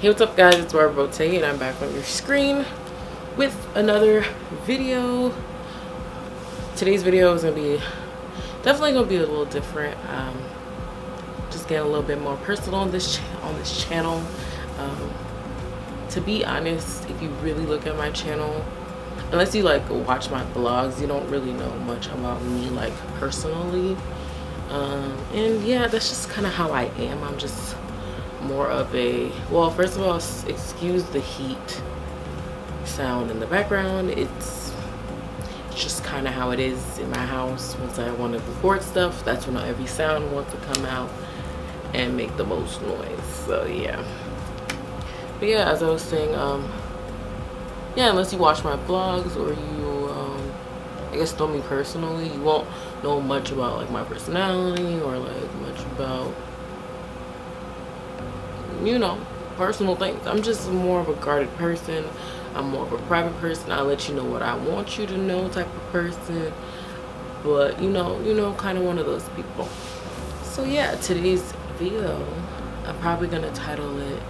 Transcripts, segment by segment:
Hey, what's up guys, it's BarbaraBeaute and I'm back on your screen with another video. Today's video is definitely gonna be a little different. Just getting a little bit more personal on this channel. To be honest, if you really look at my channel, unless you like watch my vlogs, you don't really know much about me like personally. And yeah, that's just kind of how I am. I'm just more of a, well, first of all, excuse the heat sound in the background. It's just kind of how it is in my house. Once I want to record stuff, that's when every sound wants to come out and make the most noise. So yeah, but yeah, as I was saying, yeah, unless you watch my vlogs or you I guess know me personally, you won't know much about like my personality or like much about, you know, personal things. I'm just more of a guarded person. I'm more of a private person. I let you know what I want you to know type of person. But you know, kind of one of those people. So yeah, today's video, I'm probably gonna title it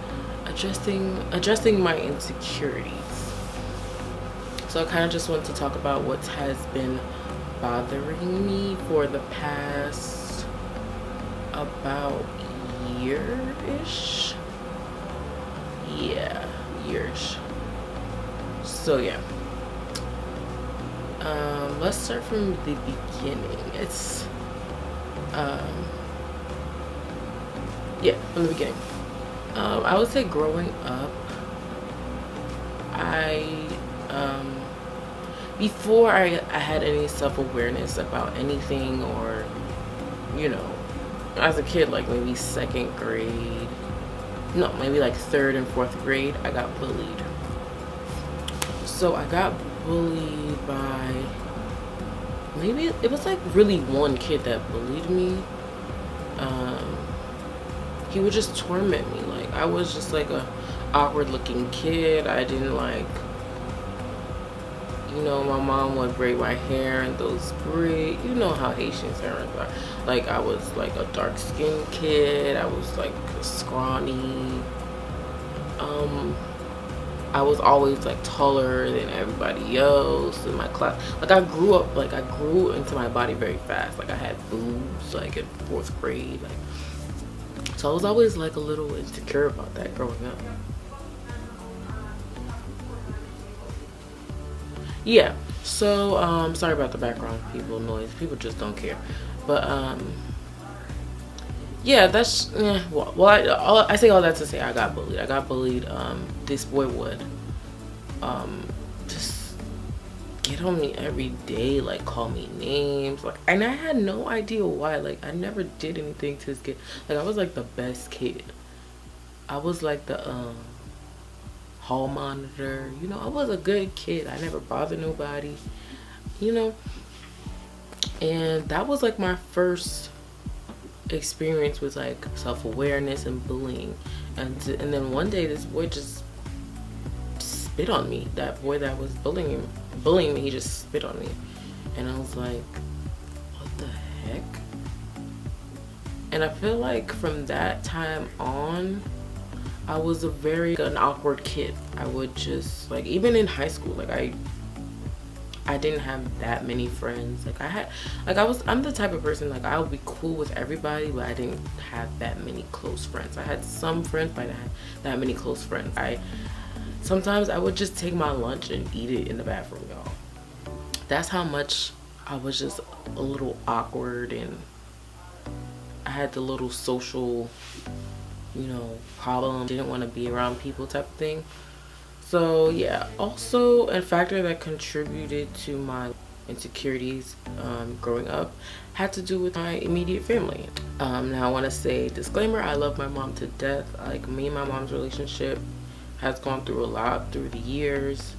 addressing my insecurities. So I kind of just want to talk about what has been bothering me for the past about year-ish. Yeah, years. So yeah, let's start from the beginning. It's yeah, from the beginning. I would say growing up, before I had any self-awareness about anything, or you know, as a kid, like maybe second grade, no, maybe like third and fourth grade, I got bullied. So I got bullied by, maybe it was like really one kid that bullied me. He would just torment me. Like I was just like a awkward looking kid. I didn't like, you know, my mom would braid my hair and those braids, you know how Haitians are. Like I was like a dark skinned kid. I was like scrawny. I was always like taller than everybody else in my class. Like I grew into my body very fast. Like I had boobs like in fourth grade. Like, so I was always like a little insecure about that growing up. Yeah, so sorry about the background noise. People just don't care. But yeah, that's well, I say all that to say I got bullied. This boy would just get on me every day, like call me names, like, and I had no idea why. Like I never did anything to this kid. Like I was like the best kid. I was like the hall monitor, you know. I was a good kid. I never bothered nobody, you know. And that was like my first experience with like self-awareness and bullying. And then one day this boy just spit on me. That boy that was bullying me, he just spit on me. And I was like, what the heck? And I feel like from that time on, I was an awkward kid. I would just, like, even in high school, like I didn't have that many friends. Like I'm the type of person, like I'll be cool with everybody, but I didn't have that many close friends. I had some friends, but I didn't have that many close friends. Sometimes I would just take my lunch and eat it in the bathroom, y'all. That's how much I was just a little awkward, and I had the little social, you know, problem. Didn't want to be around people type of thing. So yeah, also a factor that contributed to my insecurities growing up had to do with my immediate family. Now I want to say, disclaimer, I love my mom to death. Like, me and my mom's relationship has gone through a lot through the years.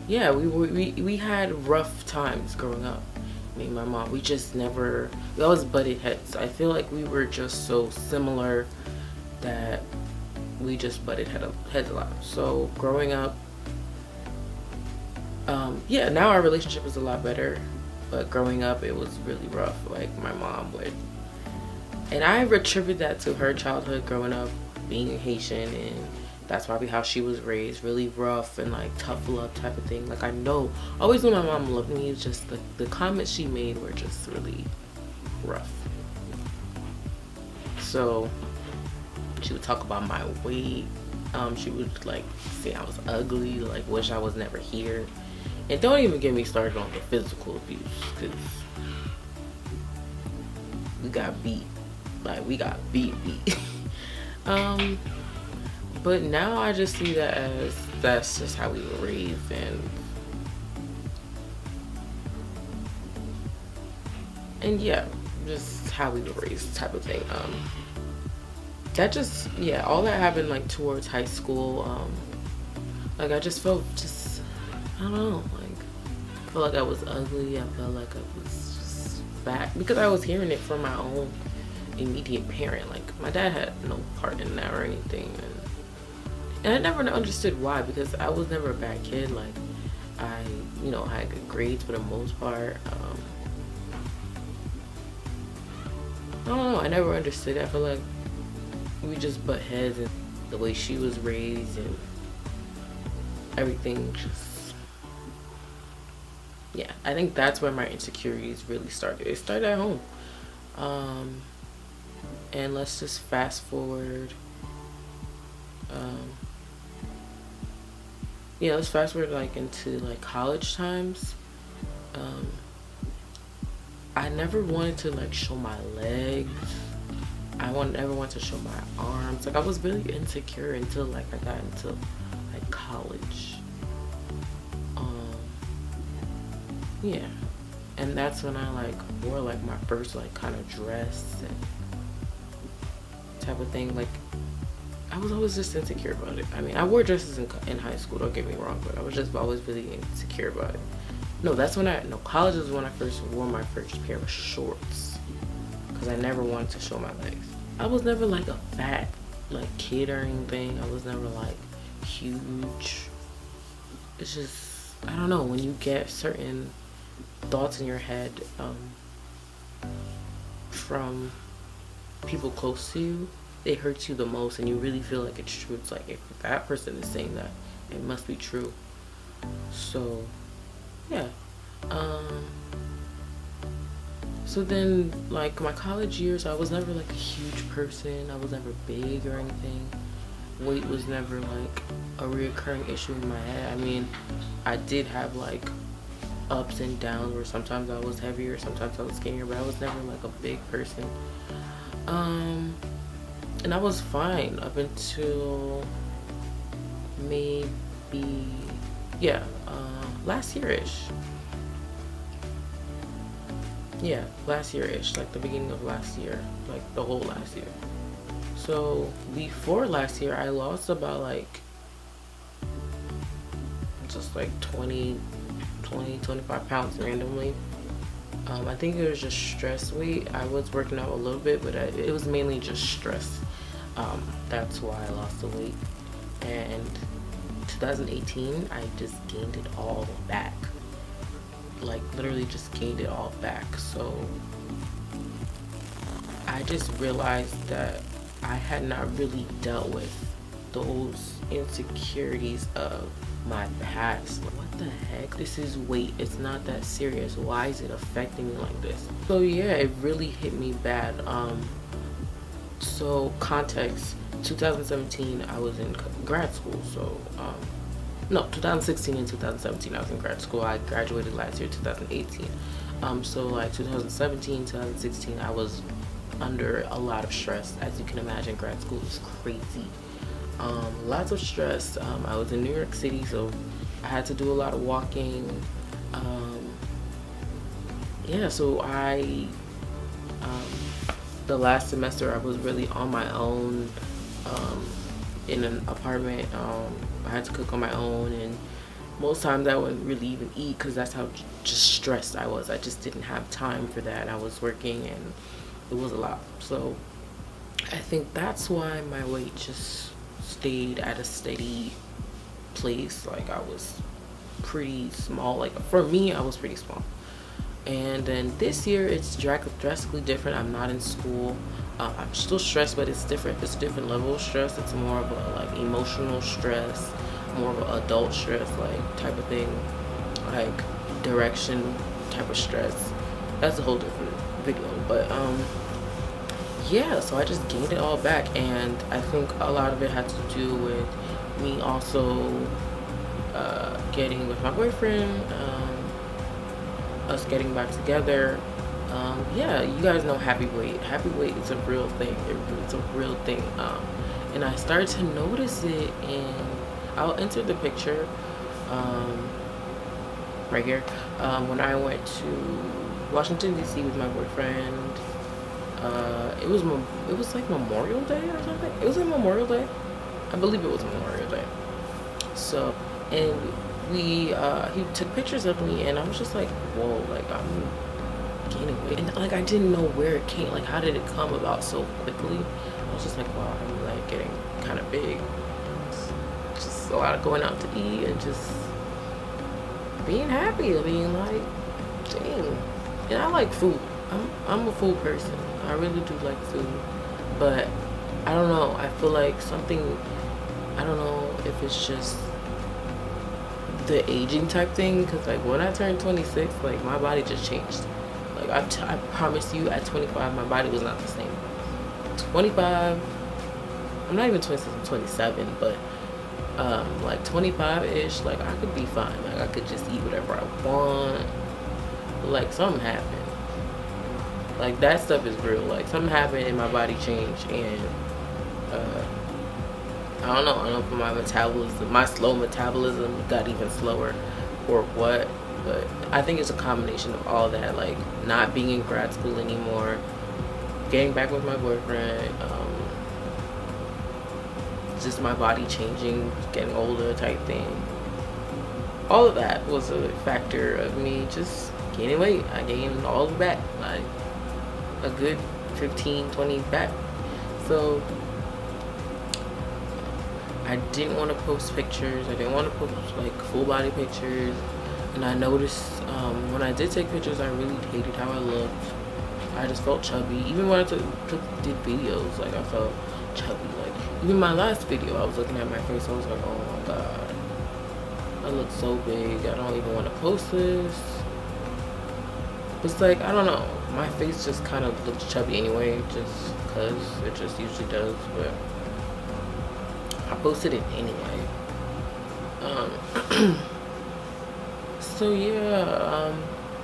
Yeah, we had rough times growing up. Me and my mom, we always butted heads. I feel like we were just so similar that we just butted heads a lot. So growing up, yeah, now our relationship is a lot better, but growing up it was really rough. Like my mom would And I attribute that to her childhood growing up being Haitian, and that's probably how she was raised, really rough and like tough love type of thing. Like I know, I always knew my mom loved me. It's just the comments she made were just really rough. So she would talk about my weight. She would like say I was ugly, like wish I was never here. And don't even get me started on the physical abuse, because we got beat. Like we got beat. But now I just see that as that's just how we were raised, and yeah, just how we were raised type of thing. That just, yeah, all that happened like towards high school. Like I just felt just, I don't know, like I felt like I was ugly. I felt like I was just fat because I was hearing it from my own immediate parent. Like my dad had no part in that or anything, and I never understood why, because I was never a bad kid. Like I, had good grades for the most part. I don't know, I never understood it. I feel like we just butt heads, and the way she was raised and everything just, yeah, I think that's where my insecurities really started. It started at home. And let's just fast forward. Let's fast forward like into like college times. I never wanted to like show my legs. Never wanted to show my arms. Like I was really insecure until like I got into like college. Yeah. And that's when I like wore like my first like kind of dress and type of thing. Like I was always just insecure about it. I mean, I wore dresses in high school, don't get me wrong, but I was just always really insecure about it. College is when I first wore my first pair of shorts, because I never wanted to show my legs. I was never like a fat like kid or anything. I was never like huge. It's just, I don't know, when you get certain thoughts in your head from people close to you, it hurts you the most, and you really feel like it's true. It's like, if that person is saying that, it must be true. So yeah. So then like my college years, I was never like a huge person. I was never big or anything. Weight was never like a reoccurring issue in my head. I mean, I did have like ups and downs where sometimes I was heavier, sometimes I was skinnier, but I was never like a big person. And I was fine up until maybe, last year-ish. Yeah, last year-ish, like the beginning of last year, like the whole last year. So before last year, I lost about like just like 25 pounds randomly. I think it was just stress weight. I was working out a little bit, but it was mainly just stress. That's why I lost the weight. And 2018, I just gained it all back. Like literally just gained it all back. So I just realized that I had not really dealt with those insecurities of my past. What the heck? This is weight. It's not that serious. Why is it affecting me like this? So yeah, it really hit me bad. So context, 2017 I was in grad school. So 2016 and 2017 I was in grad school. I graduated last year, 2018. So like 2017, 2016 I was under a lot of stress. As you can imagine, grad school is crazy. Lots of stress. I was in New York City, so I had to do a lot of walking. So the last semester I was really on my own in an apartment. I had to cook on my own, and most times I wouldn't really even eat because that's how just stressed I was. I just didn't have time for that. I was working and it was a lot. So I think that's why my weight just stayed at a steady place. Like I was pretty small. Like for me, I was pretty small. And then this year it's drastically different. I'm not in school. I'm still stressed, but it's different. It's a different level of stress. It's more of a like emotional stress, more of an adult stress, like type of thing, like direction type of stress. That's a whole different video. But yeah, so I just gained it all back, and I think a lot of it had to do with me also getting with my boyfriend, us getting back together. Yeah, you guys know happy weight. Happy weight is a real thing. It's a real thing. And I started to notice it in, I'll enter the picture right here. When I went to Washington, D.C. with my boyfriend, it was like Memorial Day or something. It was like Memorial Day. I believe it was Memorial Day. So, and he took pictures of me, and I was just like, whoa, like I'm gaining weight, and like I didn't know where it came, like how did it come about so quickly. I was just like, wow, I'm like getting kind of big. It's just a lot of going out to eat and just being happy, being like, dang. And I like food. I'm a food person. I really do like food, but I don't know, I feel like something, I don't know if it's just the aging type thing, because like when I turned 26, like my body just changed. Like I promise you, at 25 my body was not the same. 25, I'm not even 26, I'm 27, but like 25-ish, like I could be fine. Like I could just eat whatever I want. But, like something happened. Like that stuff is real. Like something happened and my body changed, and I don't know if my metabolism, my slow metabolism got even slower or what, but I think it's a combination of all that, like not being in grad school anymore, getting back with my boyfriend, just my body changing, getting older type thing. All of that was a factor of me just gaining weight. I gained all of it back, like a good 15, 20 back. So I didn't want to post pictures. I didn't want to post like full body pictures. And I noticed when I did take pictures, I really hated how I looked. I just felt chubby. Even when I did videos, like I felt chubby. Like even my last video, I was looking at my face. I was like, oh my god, I look so big. I don't even want to post this. It's like, I don't know. My face just kind of looks chubby anyway, just because it just usually does. But I posted it anyway. So yeah,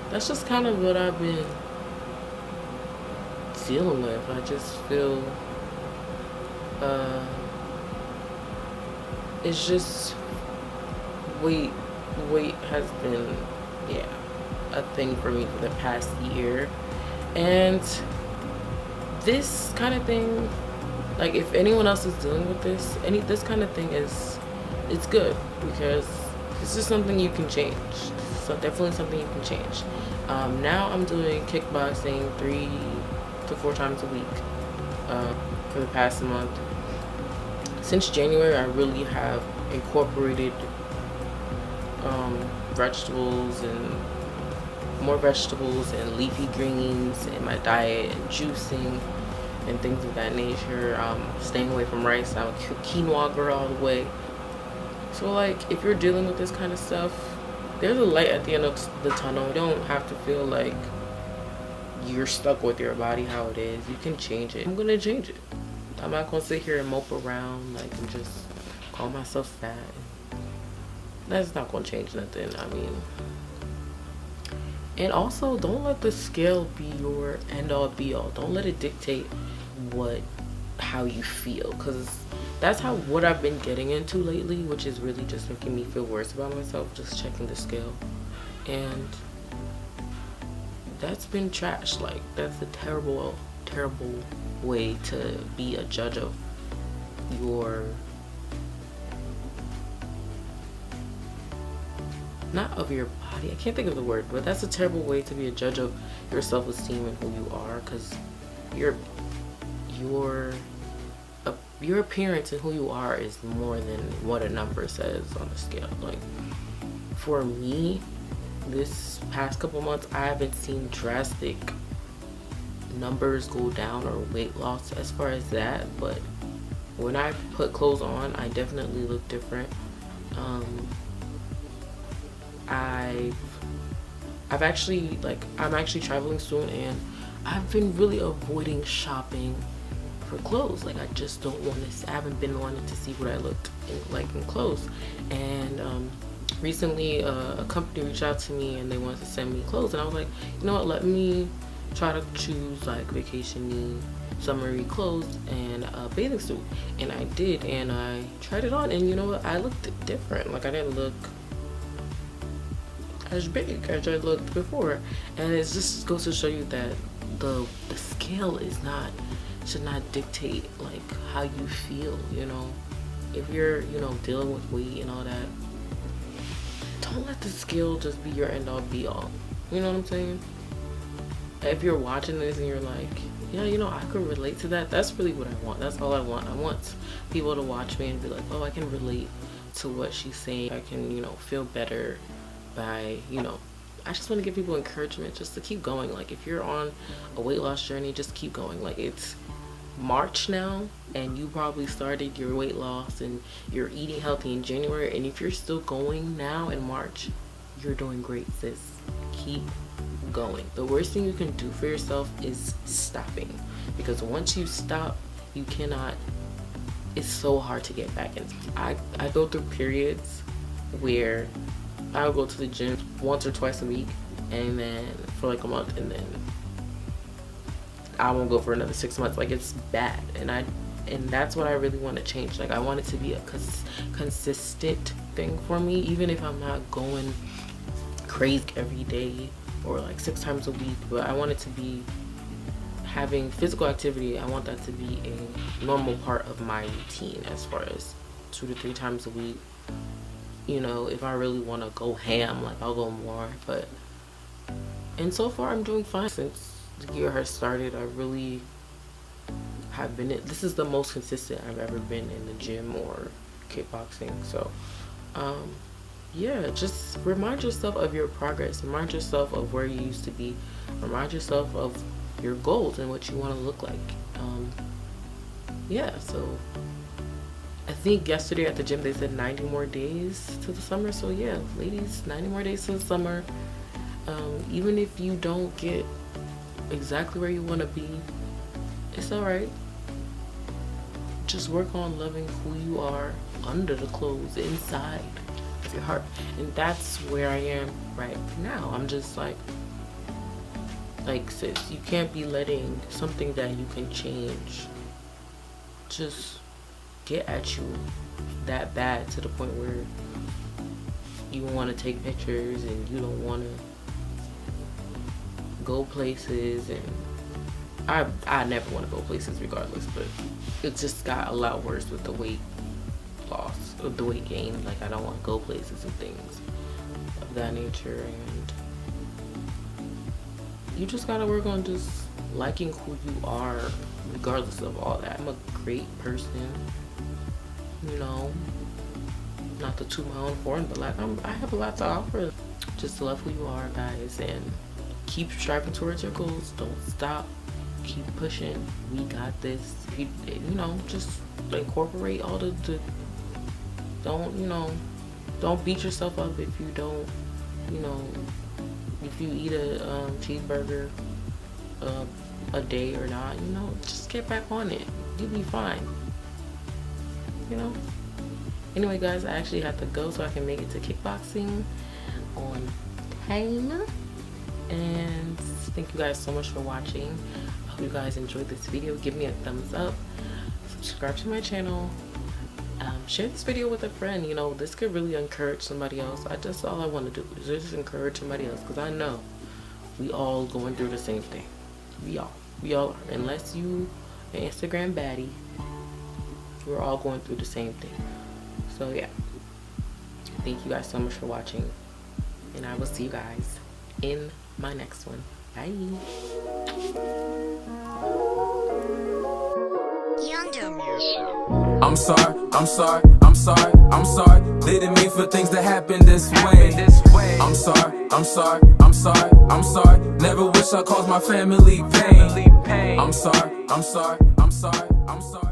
that's just kind of what I've been dealing with. I just feel it's just weight has been, yeah, a thing for me for the past year. And this kind of thing, like if anyone else is dealing with this kind of thing, it's good, because this is something you can change. So definitely something you can change. Now I'm doing kickboxing 3 to 4 times a week for the past month. Since January, I really have incorporated vegetables and more vegetables and leafy greens in my diet, and juicing and things of that nature. Staying away from rice. I'm a quinoa girl all the way. So like if you're dealing with this kind of stuff, there's a light at the end of the tunnel. You don't have to feel like you're stuck with your body how it is. You can change it. I'm gonna change it. I'm not gonna sit here and mope around like and just call myself fat. That's not gonna change nothing. I mean, and also don't let the scale be your end all be all. Don't let it dictate how you feel, because that's what I've been getting into lately, which is really just making me feel worse about myself, just checking the scale. And that's been trash. Like that's a terrible way to be a judge of your, not of your body, I can't think of the word, but that's a terrible way to be a judge of your self-esteem and who you are, because your appearance and who you are is more than what a number says on the scale. Like for me, this past couple months I haven't seen drastic numbers go down or weight loss as far as that, but when I put clothes on, I definitely look different. I've actually, like, I'm actually traveling soon, and I've been really avoiding shopping for clothes. Like, I just don't want to, I haven't been wanting to see what I looked like in clothes. And recently a company reached out to me and they wanted to send me clothes, and I was like, you know what, let me try to choose like vacation-y, summery clothes and a bathing suit. And I did, and I tried it on, and you know what, I looked different. Like, I didn't look as big as I looked before. And it just goes to show you that the scale is not, should not dictate like how you feel, you know. If you're, you know, dealing with weight and all that, don't let the scale just be your end all be all. You know what I'm saying? If you're watching this and you're like, yeah, you know, I could relate to that, that's really what I want. That's all I want. I want people to watch me and be like, oh, I can relate to what she's saying. I can, you know, feel better by, you know, I just want to give people encouragement just to keep going. Like, if you're on a weight loss journey, just keep going. Like, it's March now, and you probably started your weight loss and you're eating healthy in January, and if you're still going now in March, you're doing great, sis. Keep going. The worst thing you can do for yourself is stopping, because once you stop, you cannot, it's so hard to get back in. I go through periods where I'll go to the gym once or twice a week, and then for like a month, and then I won't go for another 6 months. Like, it's bad, and that's what I really want to change. Like, I want it to be a consistent thing for me, even if I'm not going crazy every day or like 6 times a week. But I want it to be having physical activity. I want that to be a normal part of my routine, as far as 2 to 3 times a week. You know, if I really want to go ham, like, I'll go more. But, and so far I'm doing fine. Since the year has started, I really have been, this is the most consistent I've ever been in the gym or kickboxing. So yeah, just remind yourself of your progress, remind yourself of where you used to be, remind yourself of your goals and what you want to look like. Yeah, so I think yesterday at the gym they said 90 more days to the summer. So yeah, ladies, 90 more days to the summer. Even if you don't get exactly where you want to be, it's all right. Just work on loving who you are under the clothes, inside of your heart. And that's where I am right now. I'm just like sis, you can't be letting something that you can change just get at you that bad, to the point where you want to take pictures and you don't want to go places. And I never want to go places regardless, but it just got a lot worse with the weight loss, or the weight gain. Like, I don't want to go places and things of that nature. And you just gotta work on just liking who you are regardless of all that. I'm a great person, you know, not to toot my own horn, but like, I have a lot to offer. Just love who you are, guys, and keep striving towards your goals. Don't stop. Keep pushing. We got this. You know, just incorporate all the don't, you know, don't beat yourself up if you don't, you know, if you eat a cheeseburger a day or not, you know, just get back on it. You'll be fine, you know. Anyway, guys, I actually have to go so I can make it to kickboxing on time. And thank you guys so much for watching. I hope you guys enjoyed this video. Give me a thumbs up, subscribe to my channel, share this video with a friend. You know, this could really encourage somebody else. That's all I want to do, is just encourage somebody else, because I know we all going through the same thing. We all are. Unless you an Instagram baddie, we're all going through the same thing. So yeah, thank you guys so much for watching, and I will see you guys in my next one. Bye. I'm sorry. They didn't mean for things to happen this way. I'm sorry. Never wish I caused my family pain. I'm sorry, I'm sorry, I'm sorry, I'm sorry.